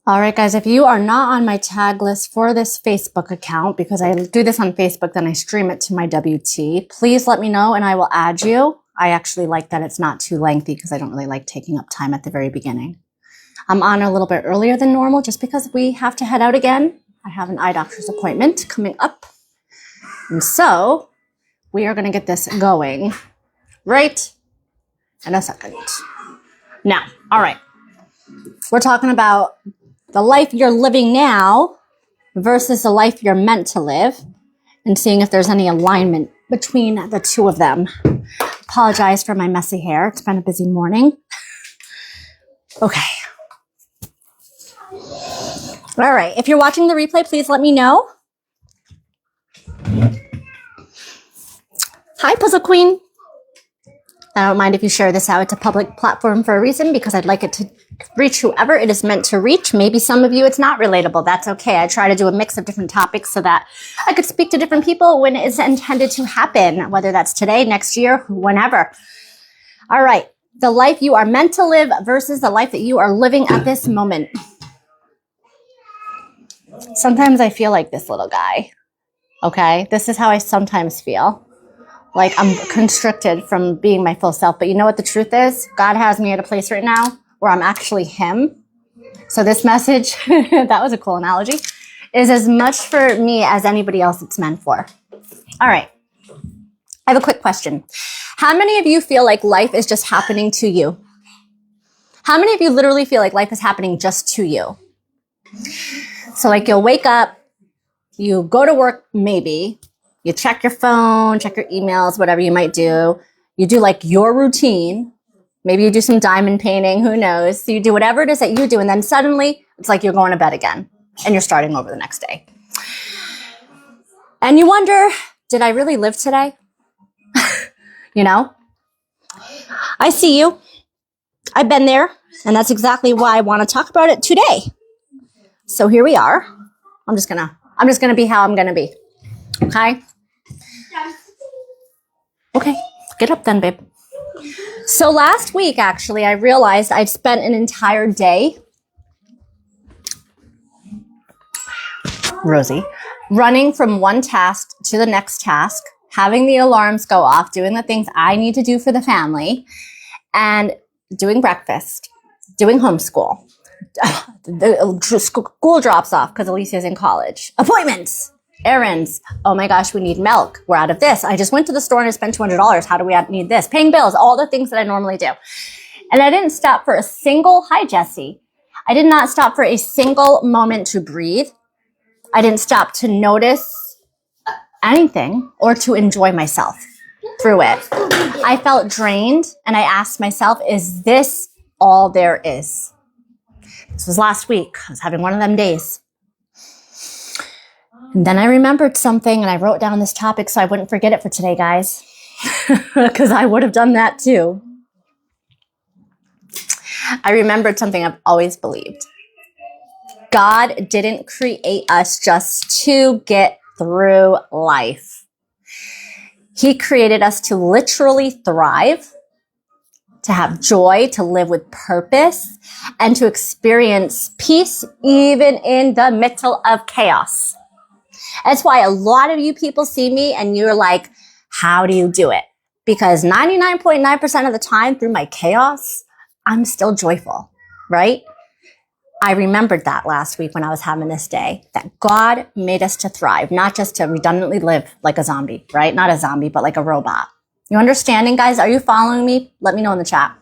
All right, guys, if you are not on my tag list for this Facebook account, because I do this on Facebook, then I stream it to my WT, please let me know and I will add you. I actually like that it's not too lengthy because I don't really like taking up time at the very beginning. I'm on a little bit earlier than normal just because we have to head out again. I have an eye doctor's appointment coming up. And so we are going to get this going right in a second. Now, all right, we're talking about the life you're living now versus the life you're meant to live, and seeing if there's any alignment between the two of them. Apologize for my messy hair. It's been a busy morning. Okay. All right. If you're watching the replay, please let me know. Hi, Puzzle Queen. I don't mind if you share this out. It's a public platform for a reason because I'd like it to reach whoever it is meant to reach. Maybe some of you it's not relatable. That's okay. I try to do a mix of different topics so that I could speak to different people when it's intended to happen, whether that's today, next year, whenever. All right. The life you are meant to live versus the life that you are living at this moment. Sometimes I feel like this little guy. Okay. This is how I sometimes feel. Like I'm constricted from being my full self. But you know what the truth is? God has me at a place right now where I'm actually him. So this message, that was a cool analogy, is as much for me as anybody else it's meant for. All right. I have a quick question. How many of you feel like life is just happening to you? How many of you literally feel like life is happening just to you? So like you'll wake up, you go to work maybe, you check your phone, check your emails, whatever you might do. You do like your routine. Maybe you do some diamond painting, who knows? So you do whatever it is that you do, and then suddenly it's like you're going to bed again and you're starting over the next day. And you wonder, did I really live today? You know? I see you. I've been there, and that's exactly why I want to talk about it today. So here we are. I'm just gonna be how I'm gonna be. Okay? Okay, get up then, babe. So last week, actually, I realized I'd spent an entire day, Rosie, running from one task to the next task, having the alarms go off, doing the things I need to do for the family, and doing breakfast, doing homeschool. The school drops off because Alicia's in college. Appointments. Errands. Oh my gosh, we need milk. We're out of this. I just went to the store and I spent $200. How do we need this? Paying bills, all the things that I normally do. And I didn't stop for a single, hi Jesse. I did not stop for a single moment to breathe. I didn't stop to notice anything or to enjoy myself through it. I felt drained and I asked myself, is this all there is? This was last week. I was having one of them days. And then I remembered something and I wrote down this topic so I wouldn't forget it for today, guys. Because I would have done that too. I remembered something I've always believed. God didn't create us just to get through life. He created us to literally thrive, to have joy, to live with purpose, and to experience peace even in the middle of chaos. That's why a lot of you people see me and you're like, how do you do it? Because 99.9% of the time through my chaos, I'm still joyful, right? I remembered that last week when I was having this day, that God made us to thrive, not just to redundantly live like a zombie, right? Not a zombie, but like a robot. You understanding, guys? Are you following me? Let me know in the chat.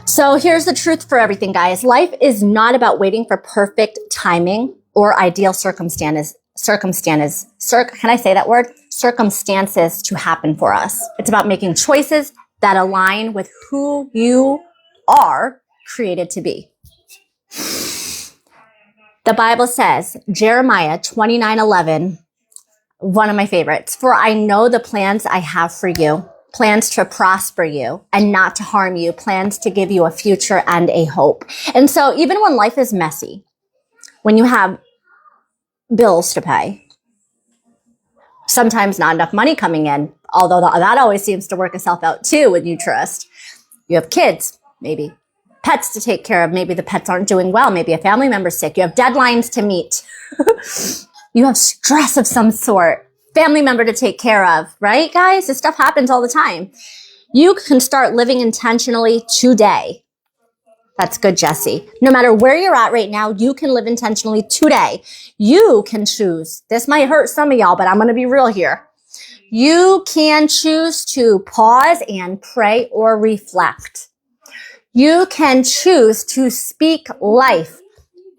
So here's the truth for everything, guys. Life is not about waiting for perfect timing or ideal circumstances. Can I say that word? Circumstances to happen for us. It's about making choices that align with who you are created to be. The Bible says, Jeremiah 29:11, one of my favorites, for I know the plans I have for you, plans to prosper you and not to harm you, plans to give you a future and a hope. And so even when life is messy, when you have bills to pay, Sometimes not enough money coming in, although that always seems to work itself out too when you trust. You have kids, maybe pets to take care of. Maybe the pets aren't doing well. Maybe a family member's sick. You have deadlines to meet. You have stress of some sort. Family member to take care of, right, guys? This stuff happens all the time. You can start living intentionally today. That's good, Jesse. No matter where you're at right now, you can live intentionally today. You can choose. This might hurt some of y'all, but I'm going to be real here. You can choose to pause and pray or reflect. You can choose to speak life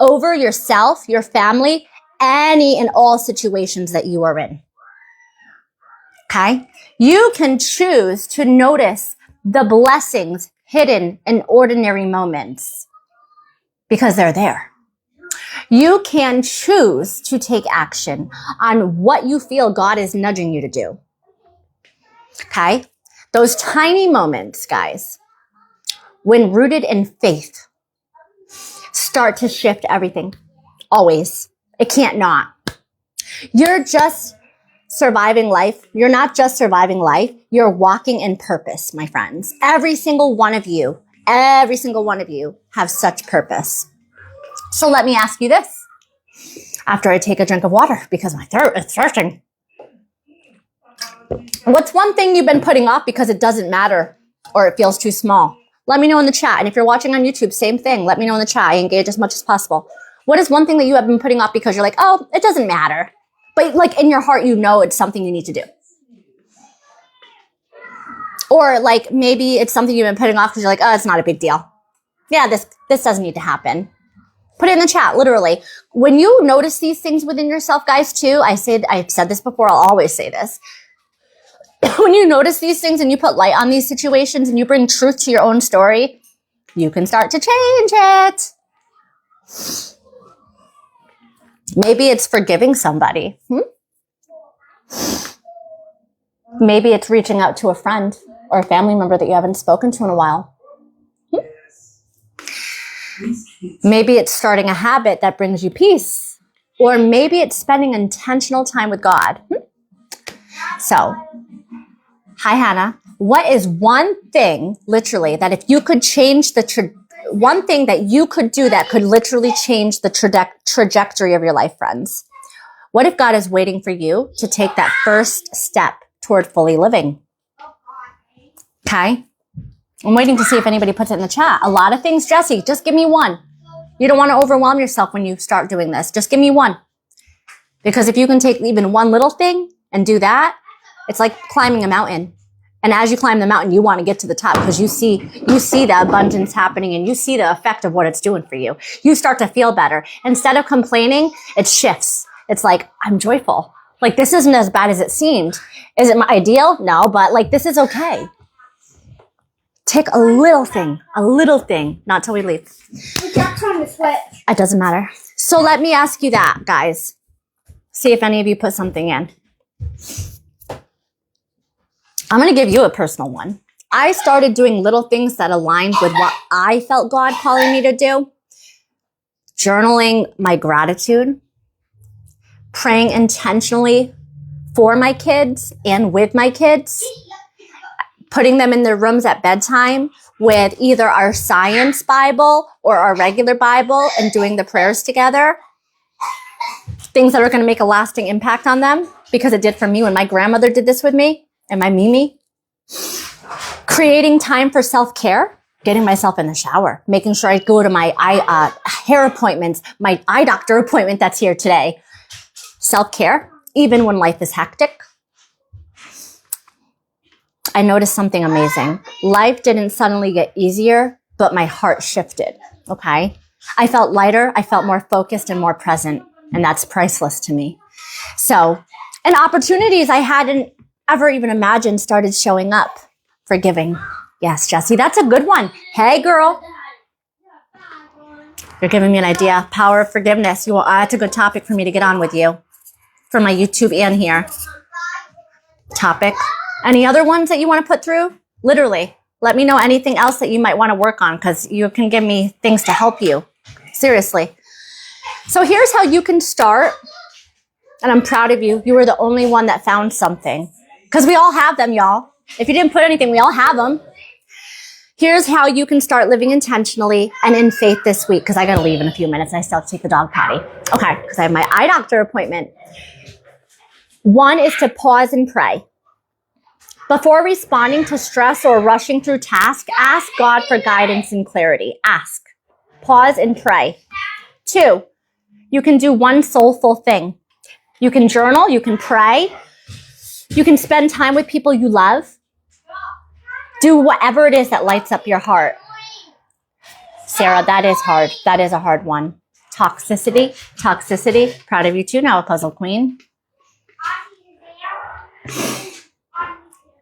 over yourself, your family, any and all situations that you are in. Okay? You can choose to notice the blessings hidden in ordinary moments because they're there. You can choose to take action on what you feel God is nudging you to do. Okay? Those tiny moments, guys, when rooted in faith, start to shift everything. Always. It can't not. You're just surviving life. You're not just surviving life. You're walking in purpose, my friends. Every single one of you have such purpose. So let me ask you this after I take a drink of water because my throat is thirsting. What's one thing you've been putting off because it doesn't matter or it feels too small? Let me know in the chat. And if you're watching on YouTube, same thing. Let me know in the chat. I engage as much as possible. What is one thing that you have been putting off because you're like, oh, it doesn't matter. But like in your heart, you know it's something you need to do. Or like maybe it's something you've been putting off because you're like, oh, it's not a big deal. Yeah, this doesn't need to happen. Put it in the chat, literally. When you notice these things within yourself, guys, too, I've said this before, I'll always say this. When you notice these things and you put light on these situations and you bring truth to your own story, you can start to change it. Maybe it's forgiving somebody. Maybe it's reaching out to a friend or a family member that you haven't spoken to in a while. Maybe it's starting a habit that brings you peace. Or maybe it's spending intentional time with God. So, hi, Hannah. What is one thing, literally, that if you could change one thing that you could do that could literally change the trajectory of your life, friends? What if God is waiting for you to take that first step toward fully living? Okay? I'm waiting to see if anybody puts it in the chat. A lot of things, Jesse. Just give me one. You don't want to overwhelm yourself when you start doing this. Just give me one. Because if you can take even one little thing and do that, it's like climbing a mountain. And as you climb the mountain, you want to get to the top because you see the abundance happening and you see the effect of what it's doing for you. You start to feel better. Instead of complaining, it shifts. It's like, I'm joyful. Like, this isn't as bad as it seemed. Is it my ideal? No, but like, this is okay. Take a little thing, not till we leave. Jack's on the switch. It doesn't matter. So let me ask you that, guys. See if any of you put something in. I'm going to give you a personal one. I started doing little things that aligned with what I felt God calling me to do. Journaling my gratitude. Praying intentionally for my kids and with my kids. Putting them in their rooms at bedtime with either our science Bible or our regular Bible and doing the prayers together. Things that are going to make a lasting impact on them because it did for me when my grandmother did this with me and my Mimi. Creating time for self-care, getting myself in the shower, making sure I go to my hair appointments, my eye doctor appointment that's here today. Self-care, even when life is hectic. I noticed something amazing. Life didn't suddenly get easier, but my heart shifted, okay? I felt lighter, I felt more focused and more present, and that's priceless to me. So, and opportunities I hadn't ever even imagined started showing up. Forgiving. Yes, Jessie, that's a good one. Hey, girl. You're giving me an idea. Power of forgiveness. That's a good topic for me to get on with you. For my YouTube and here. Topic. Any other ones that you want to put through? Literally. Let me know anything else that you might want to work on because you can give me things to help you. Seriously. So here's how you can start And I'm proud of you. You were the only one that found something. Because we all have them, y'all. If you didn't put anything, we all have them. Here's how you can start living intentionally and in faith this week, because I got to leave in a few minutes and I still have to take the dog potty. Okay, because I have my eye doctor appointment. One is to pause and pray. Before responding to stress or rushing through tasks, ask God for guidance and clarity. Ask. Pause and pray. 2, you can do one soulful thing. You can journal, you can pray, you can spend time with people you love. Do whatever it is that lights up your heart. Sarah, that is hard. That is a hard one. Toxicity. Proud of you too, now a puzzle queen.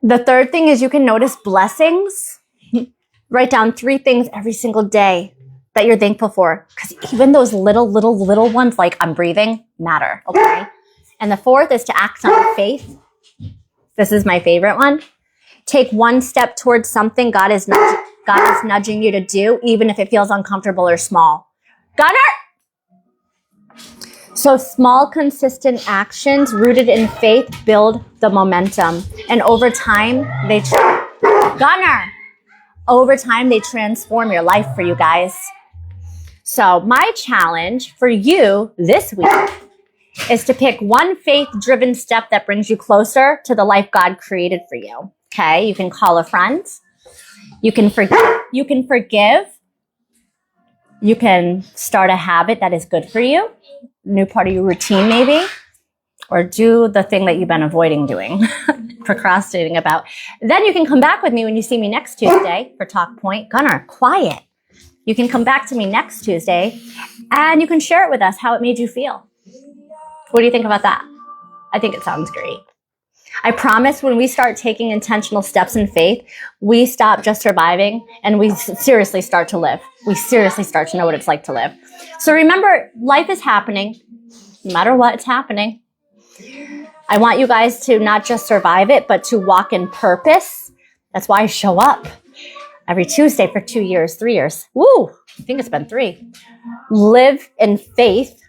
The third thing is you can notice blessings. Write down 3 things every single day that you're thankful for. Because even those little ones, like I'm breathing, matter, okay? And the 4th is to act on faith. This is my favorite one. Take one step towards something God is nudging you to do, even if it feels uncomfortable or small. Gunner! So small, consistent actions rooted in faith build the momentum. And over time, they transform your life for you guys. So my challenge for you this week is to pick one faith-driven step that brings you closer to the life God created for you. Okay, you can call a friend. You can forgive. You can start a habit that is good for you. New part of your routine, maybe. Or do the thing that you've been avoiding doing, procrastinating about. Then you can come back with me when you see me next Tuesday for Talk Point. Gunnar, quiet. You can come back to me next Tuesday and you can share it with us how it made you feel. What do you think about that? I think it sounds great. I promise when we start taking intentional steps in faith, we stop just surviving and we seriously start to live. We seriously start to know what it's like to live. So remember, life is happening. No matter what, it's happening. I want you guys to not just survive it, but to walk in purpose. That's why I show up every Tuesday for 2 years, 3 years. Woo! I think it's been 3. Live in faith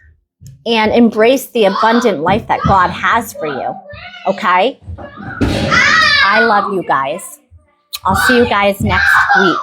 and embrace the abundant life that God has for you. Okay? I love you guys. I'll see you guys next week.